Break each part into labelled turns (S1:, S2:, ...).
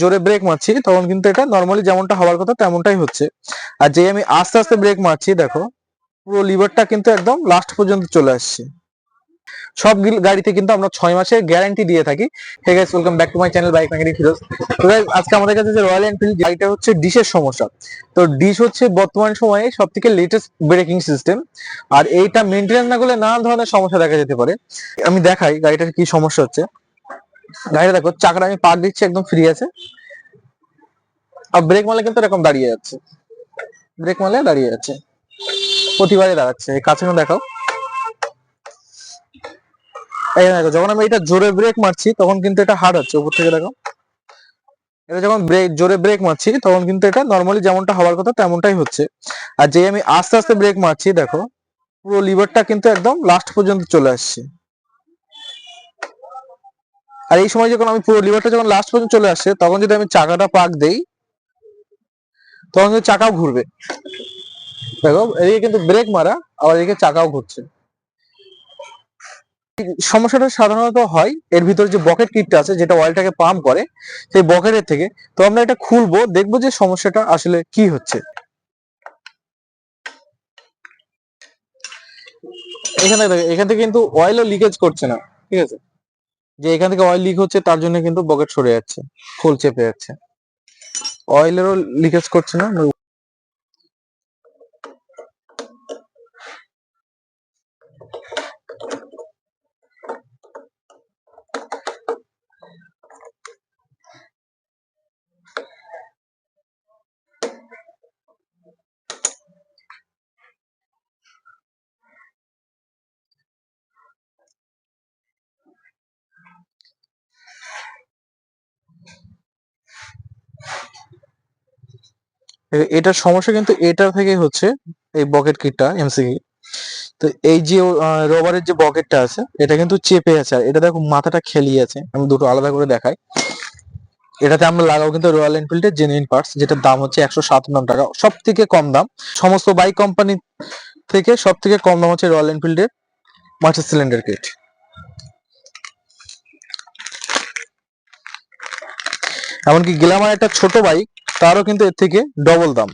S1: জোরে ব্রেক মারছি তখন কিন্তু এটা নর্মালি যেমনটা হওয়ার কথা তেমনটাই হচ্ছে। আর যে আমি আস্তে আস্তে ব্রেক মারছি দেখো পুরো লিভারটা কিন্তু একদম লাস্ট পর্যন্ত চলে আসছে। সব গাড়িতে কিন্তু আমরা 6 মাসের গ্যারান্টি দিয়ে থাকি। Hey guys, welcome back to my channel bike mechanic Firoz. তো গাইস, আজকে আমাদের কাছে যে রয়্যাল এনফিল্ড গাড়িটা হচ্ছে ডিশের সমস্যা। তো ডিশ হচ্ছে বর্তমান সময়ে সবথেকে লেটেস্ট ব্রেকিং সিস্টেম, আর এইটা মেইনটেনেন্স না করলে নানান ধরনের সমস্যা দেখা যেতে পারে। আমি দেখাই গাড়িটার কি সমস্যা হচ্ছে। গাড়িটা দেখো, চাকাটা আমি পাক দিচ্ছি একদম ফ্রি আছে, আর ব্রেক মারলে কিন্তু এরকম দাঁড়িয়ে যাচ্ছে, ব্রেক মারলে দাঁড়িয়ে যাচ্ছে, প্রতিবারে দাঁড়াচ্ছে। এই কাছে দেখাও, এই দেখো যখন আমি এটা জোরে ব্রেক মারছি তখন কিন্তু এটা হার্ড হচ্ছে। উপর থেকে দেখো, এটা যখন জোরে ব্রেক মারছি তখন কিন্তু এটা নর্মালি যেমনটা হওয়ার কথা তেমনটাই হচ্ছে। আর যে আমি আস্তে আস্তে ব্রেক মারছি দেখো পুরো লিভারটা কিন্তু একদম লাস্ট পর্যন্ত চলে আসছে। আর এই সময় যখন আমি পুরো লিভারটা যখন লাস্ট পর্যন্ত চলে আসছে তখন যদি আমি চাকাটা পাক দেই তখন কিন্তু চাকাও ঘুরবে। দেখো এদিকে কিন্তু ব্রেক মারা, আবার এদিকে চাকাও ঘুরছে। সমস্যাটা সাধারণত হয় এর ভিতরে যে বকেট কিটটা আছে যেটা অয়েলটাকে পাম্প করে, সেই বকেটের থেকে। তো আমরা এটা খুলবো, দেখবো যে সমস্যাটা আসলে কি হচ্ছে। এখানে দেখো, এখান থেকে কিন্তু অয়েলও লিকেজ করছে না, ঠিক আছে। যে এখান থেকে অয়েল লিক হচ্ছে তার জন্য কিন্তু বকেট সরে যাচ্ছে, ফুল চেপে যাচ্ছে, অয়েলেরও লিকেজ করছে না। এটার সমস্যা কিন্তু এটা থেকে হচ্ছে, এই বকেট কিটটা এমসিকি। তো এই যে রবারের যে বকেটটা আছে এটা কিন্তু চেপে আছে, আর এটা দেখো মাথাটা খেলিয়ে আছে। আমি দুটো আলাদা করে দেখাই। এটাতে আমরা লাগাবো কিন্তু রয়্যাল এনফিল্ডের জেনুইন পার্টস, যেটার দাম হচ্ছে 157 টাকা, সব থেকে কম দাম। সমস্ত বাইক কোম্পানি থেকে সব থেকে কম দাম হচ্ছে রয়্যাল এনফিল্ডের মাস্টার সিলিন্ডার কিট। এমনকি গ্ল্যামার একটা ছোট বাইক, তারও কিন্তু এর থেকে ডবল দাম।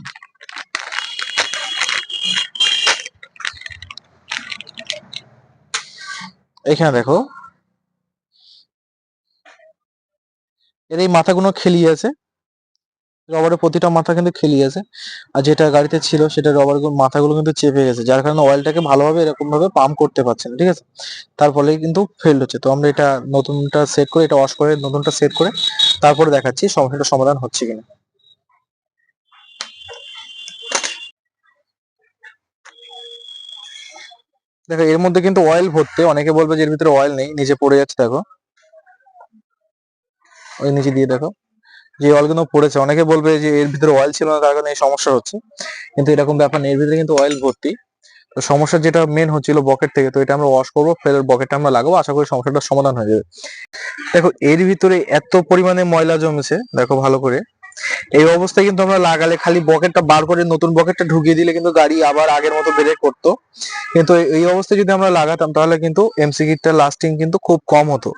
S1: এখানে দেখো এর এই মাথাগুলো খেলিয়ে আছে, রবারের প্রতিটা মাথা কিন্তু খেলিয়ে আছে। আর যেটা গাড়িতে ছিল সেটা রবারের মাথাগুলো কিন্তু চেপে গেছে, যার কারণে অয়েলটাকে ভালোভাবে এরকম ভাবে পাম্প করতে পারছে না, ঠিক আছে। তার ফলে কিন্তু ফেল্ড হচ্ছে। তো আমরা এটা নতুনটা সেট করে, এটা ওয়াশ করে নতুনটা সেট করে তারপরে দেখাচ্ছি সমস্যাটা সমাধান হচ্ছে কিনা। দেখো এর মধ্যে কিন্তু অয়েল ভর্তি। অনেকে বলবে যে এর ভিতরে অয়েল নেই, নিচে পড়ে যাচ্ছে দেখো, ওই নিচে দিয়ে দেখো যে অয়েলগুলো পড়েছে। অনেকে বলবে যে এর ভিতরে অয়েল ছিল না তার কারণে এই সমস্যা হচ্ছে, কিন্তু এরকম ব্যাপার নেই, এর ভিতরে কিন্তু অয়েল ভর্তি। তো সমস্যা যেটা মেন হচ্ছিল বকেট থেকে, তো এটা আমরা ওয়াশ করবো, ফের বকেটটা আমরা লাগাবো, আশা করি সমস্যাটার সমাধান হয়ে যাবে। দেখো এর ভিতরে এত পরিমাণে ময়লা জমেছে, দেখো ভালো করে। এই অবস্থায় কিন্তু আমরা লাগালে খালি বকেটটা বার করে নতুন বকেটটা ঢুকিয়ে দিলে কিন্তু গাড়ি আবার আগের মতো ব্রেক করতো। কিন্তু এই অবস্থায় যদি আমরা লাগাতাম তাহলে কিন্তু এমসি কিটটা লাস্টিং কিন্তু খুব কম হতো।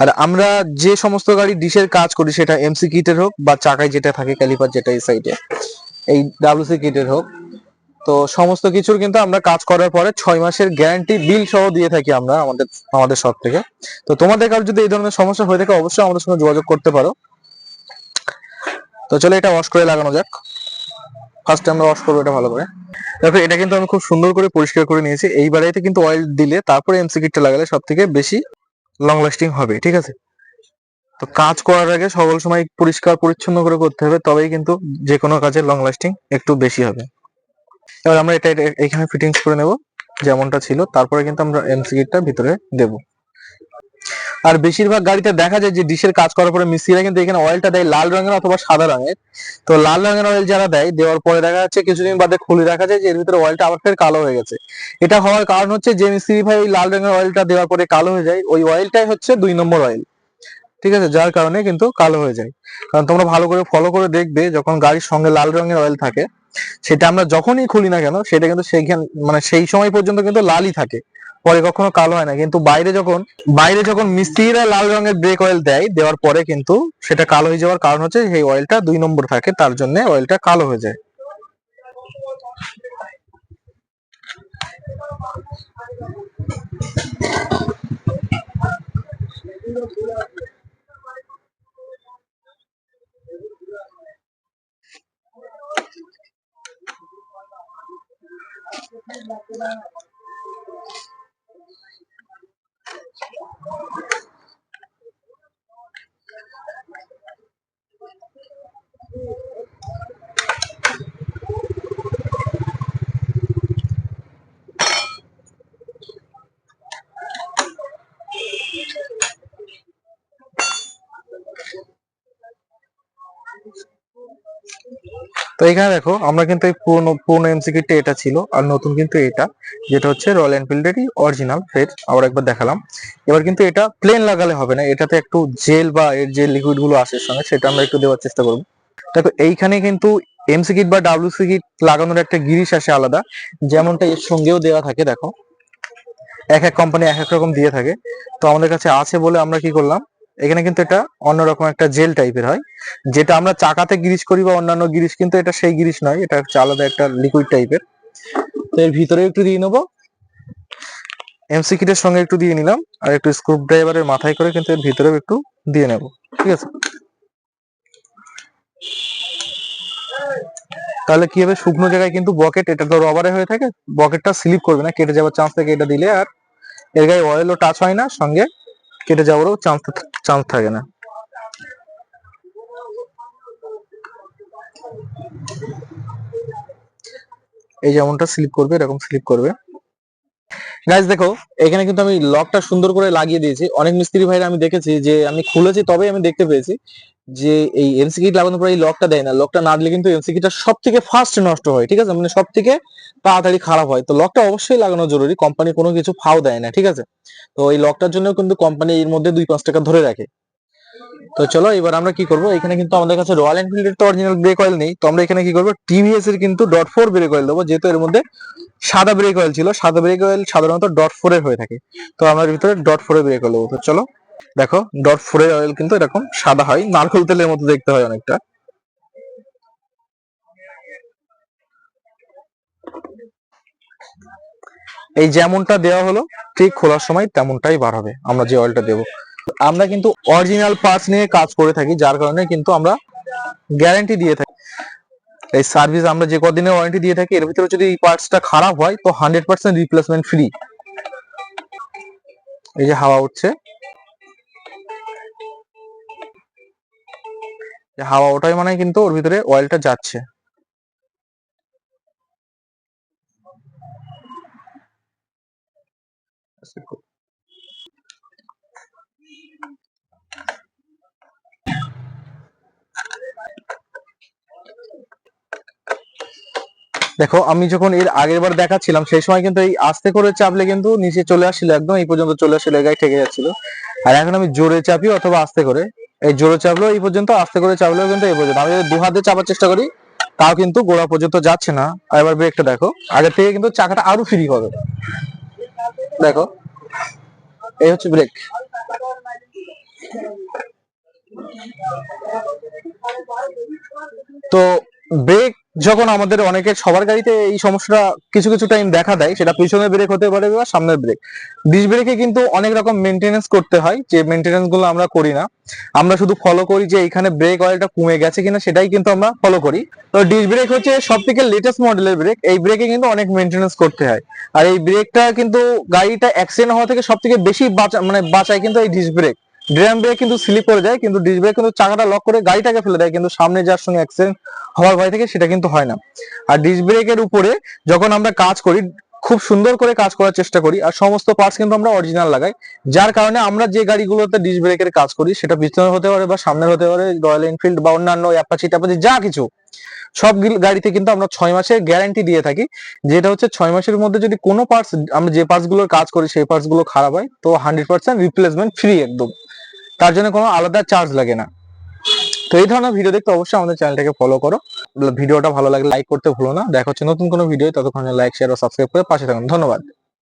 S1: আর আমরা যে সমস্ত গাড়ি ডিশের কাজ করি, সেটা এমসি কিটের হোক বা চাকায় যেটা থাকে ক্যালিপার, যেটা এই সাইডে এই ডাব্লিউসি কিটের হোক, তো সমস্ত কিছুর কিন্তু আমরা কাজ করার পরে 6 মাসের গ্যারান্টি বিল সহ দিয়ে থাকি আমরা আমাদের শপ থেকে। তো তোমাদের কারো যদি এই ধরনের সমস্যা হয়ে থাকে অবশ্যই আমাদের সঙ্গে যোগাযোগ করতে পারো। তো চলো এটা ওয়াশ করে লাগানো যাক। ফার্স্টে আমরা ওয়াশ করবো এটা ভালো করে। দেখো এটা কিন্তু আমি খুব সুন্দর করে পরিষ্কার করে নিয়েছি। এইবারে এতে কিন্তু অয়েল দিলে তারপরে এমসি কিটটা লাগালে সব থেকে বেশি লং লাস্টিং হবে, ঠিক আছে। তো কাজ করার আগে সকল সময় পরিষ্কার পরিচ্ছন্ন করে করতে হবে, তবেই কিন্তু যে কোনো কাজের লং লাস্টিং একটু বেশি হবে। এবার আমরা এটা এখানে ফিটিংস করে নেব যেমনটা ছিল, তারপরে কিন্তু আমরা এমসি কিটটা ভিতরে দেব। আর বেশিরভাগ গাড়িতে দেখা যায় যে ডিশের কাজ করার পরে মিস্ত্রিরা কিন্তু এখানে অয়েলটা দেয় লাল রঙের অথবা সাদা রঙের। তো লাল রঙের অয়েল যারা দেয়, দেওয়ার পরে দেখা যাচ্ছে কিছুদিন বাদে খুলে দেখা যায় যে এর ভিতরে অয়েলটা আবার ফের কালো হয়ে গেছে। এটা হওয়ার কারণ হচ্ছে যে মিস্ত্রি ভাই ওই লাল রঙের অয়েলটা দেওয়ার পরে কালো হয়ে যায়, ওই অয়েলটাই হচ্ছে 2 নম্বর অয়েল, ঠিক আছে, যার কারণে কিন্তু কালো হয়ে যায়। কারণ তোমরা ভালো করে ফলো করে দেখবে, যখন গাড়ির সঙ্গে লাল রঙের অয়েল থাকে সেটা আমরা যখনই খুলি না কেন সেটা কিন্তু সেইখান মানে সেই সময় পর্যন্ত কিন্তু লালই থাকে, পরে কখনো কালো হয় না, কিন্তু বাইরে যখন মিস্ত্রিরা লাল রঙের ব্রেক অয়েল দেয়, দেওয়ার পরে কিন্তু সেটা কালো হয়ে যাওয়ার কারণ হচ্ছে সেই অয়েলটা 2 নম্বর থাকে, তার জন্য অয়েলটা কালো হয়ে যায়। তো এখানে দেখো আমরা কিন্তু এই পুরনো এমসিকিটটা এটা ছিল, আর নতুন কিন্তু এটা, যেটা হচ্ছে রয়্যাল এনফিল্ডেরই অরিজিনাল ফের আবার একবার দেখালাম। এবার কিন্তু এটা প্লেন লাগালে হবে না, এটাতে একটু জেল বা এর যে লিকুইড গুলো আসে এর সঙ্গে, সেটা আমরা একটু দেওয়ার চেষ্টা করবো। দেখো এইখানে কিন্তু এমসি কিট বা ডাব্লিউসি কিট লাগানোর একটা গিরিশ আসে আলাদা, যেমনটা এর সঙ্গেও দেওয়া থাকে। দেখো এক এক কোম্পানি এক এক রকম দিয়ে থাকে, তো আমাদের কাছে আছে বলে আমরা কি করলাম, এখানে কিন্তু এটা অন্যরকম একটা জেল টাইপের হয়, যেটা আমরা চাকাতে গ্রিস করি বা অন্যান্য গ্রিস, কিন্তু এটা সেই গ্রিস নয়, এটা হচ্ছে আলাদা একটা লিকুইড টাইপের। তো এর ভিতরে একটু দিয়ে নেবো, এমসি কিটের সঙ্গে একটু দিয়ে নিলাম, আর একটু স্ক্রু ড্রাইভারের মাথায় করে কিন্তু এর ভিতরেও একটু দিয়ে নেব। ঠিক আছে, তাহলে কি হবে, শুকনো জায়গায় কিন্তু বকেট, এটা তো রবারে হয়ে থাকে, বকেটটা স্লিপ করবে না, কেটে যাওয়ার চান্স থাকে এটা দিলে, আর এর গায়ে অয়েলও টাচ হয় না, সঙ্গে কেটে যাওয়ারও চান্স থাকে না। এই যেমনটা স্লিপ করবে এরকম স্লিপ করবে। গাইজ দেখো এখানে কিন্তু আমি লকটা সুন্দর করে লাগিয়ে দিয়েছি। অনেক মিস্ত্রি ভাইরা আমি দেখেছি যে আমি খুলেছি তবেই আমি দেখতে পেয়েছি যে এই এমসি কিট লাগানোর পরে এই লকটা দেয় না, লকটা না দিলে কিন্তু এমসি কিটটা সব থেকে ফার্স্ট নষ্ট হয়। ঠিক আছে, মানে সব থেকে তাড়াতাড়ি খারাপ হয়, তো লকটা অবশ্যই লাগানো জরুরি, কোম্পানি কোনো কিছু ফাও দেয় না। ঠিক আছে, তো এই লকটার জন্য কিন্তু কোম্পানি এর মধ্যে 2-5 টাকা ধরে রাখে। তো চলো এবার আমরা কি করব, এখানে কিন্তু আমাদের কাছে রয়্যাল এনফিল্ডের তো অরিজিনাল ব্রেক অয়েল নেই, তো আমরা এখানে কি করব, টিভিএস এর কিন্তু .4 ব্রেক অয়েল দেবো, যেহেতু এর মধ্যে সাদা ব্রেক অয়েল ছিল, সাদা ব্রেক অয়েল সাধারণত .4 এর হয়ে থাকে, তো আমরা এর ভিতরে .4 এর ব্রেক অয়েল দেবো। তো চলো দেখো .4 এর অয়েল কিন্তু এরকম সাদা হয়, নারকেল তেলের মতো দেখতে হয় অনেকটা। এই যেমনটা দেওয়া হলো ঠিক খোলার সময় তেমনটাই বার হবে আমরা যে অয়েলটা দেবো। আমরা কিন্তু অরিজিনাল পার্টস নিয়ে কাজ করে থাকি, যার কারণে কিন্তু আমরা গ্যারান্টি দিয়ে থাকি। এই সার্ভিস আমরা যে কদিনের ওয়ারেন্টি দিয়ে থাকি, এর ভিতরে যদি এই পার্টসটা খারাপ হয় তো 100% রিপ্লেসমেন্ট ফ্রি। এই যে হাওয়া উঠছে, হাওয়া ওঠাই মানে কিন্তু ওর ভিতরে অয়েলটা যাচ্ছে। দেখো আমি যখন এর আগের বার দেখাচ্ছিলাম সেই সময় কিন্তু এই আস্তে করে চাপলে কিন্তু নিচে চলে আসছিল, একদম এই পর্যন্ত চলে আসছিল, গায়ে ঠেকে যাচ্ছিল। আর এখন আমি জোরে চাপি অথবা আস্তে করে, এই জোরে চাপলেও এই পর্যন্ত, আস্তে করে চাপলেও কিন্তু এই পর্যন্ত। আমি যদি 2 হাতে চাপার চেষ্টা করি তাও কিন্তু গোড়া পর্যন্ত যাচ্ছে না। আর এবার ব্রেকটা দেখো, আগের থেকে কিন্তু চাকাটা আরো ফ্রি হবে। দেখো এই হচ্ছে ব্রেক। তো ব্রেক যখন আমাদের অনেকের সবার গাড়িতে এই সমস্যাটা কিছু কিছু টাইম দেখা দেয়, সেটা পিছনের ব্রেক হতে পারে বা সামনের ব্রেক। ডিস্ক ব্রেকে কিন্তু অনেক রকম মেনটেনেন্স করতে হয়, যে মেনটেনেন্স গুলো আমরা করি না, আমরা শুধু ফলো করি যে এখানে ব্রেক অয়েলটা কমে গেছে কিনা, সেটাই কিন্তু আমরা ফলো করি। তো ডিস্ক ব্রেক হচ্ছে সব থেকে লেটেস্ট মডেলের ব্রেক, এই ব্রেকে কিন্তু অনেক মেনটেনেন্স করতে হয়। আর এই ব্রেকটা কিন্তু গাড়িটা অ্যাক্সিডেন্ট হওয়া থেকে সব থেকে বেশি বাঁচায় কিন্তু এই ডিস্ক ব্রেক। ড্রাম ব্রেক কিন্তু স্লিপ করে যায়, কিন্তু ডিস্ক ব্রেক কিন্তু চাকাটা লক করে গাড়িটাকে ফেলে দেয়, কিন্তু সামনে যার সঙ্গে অ্যাক্সিডেন্ট হওয়ার ভয় থেকে সেটা কিন্তু হয় না। আর ডিস্ক ব্রেকের উপরে যখন আমরা কাজ করি খুব সুন্দর করে কাজ করার চেষ্টা করি, আর সমস্ত পার্টস কিন্তু আমরা অরিজিনাল লাগাই, যার কারণে আমরা যে গাড়িগুলোতে ডিস্ক ব্রেকের কাজ করি, সেটা পিছনের হতে পারে বা সামনের হতে পারে, রয়্যাল এনফিল্ড বা অন্যান্য অ্যাপাচি ট্যাপাচি যা কিছু, সব গাড়িতে কিন্তু আমরা 6 মাসের গ্যারান্টি দিয়ে থাকি। যেটা হচ্ছে 6 মাসের মধ্যে যদি কোনো পার্টস, আমরা যে পার্টস গুলোর কাজ করি সেই পার্টস গুলো খারাপ হয়, তো 100% রিপ্লেসমেন্ট ফ্রি একদম, তার জন্য কোনো আলাদা চার্জ লাগে না। তো এই ধরনের ভিডিও দেখতে অবশ্যই আমাদের চ্যানেলটাকে ফলো করো। ভিডিওটা ভালো লাগলে লাইক করতে ভুলো না। দেখা হচ্ছে নতুন কোনো ভিডিও, ততক্ষণে লাইক শেয়ার ও সাবস্ক্রাইব করে পাশে থাকুন। ধন্যবাদ।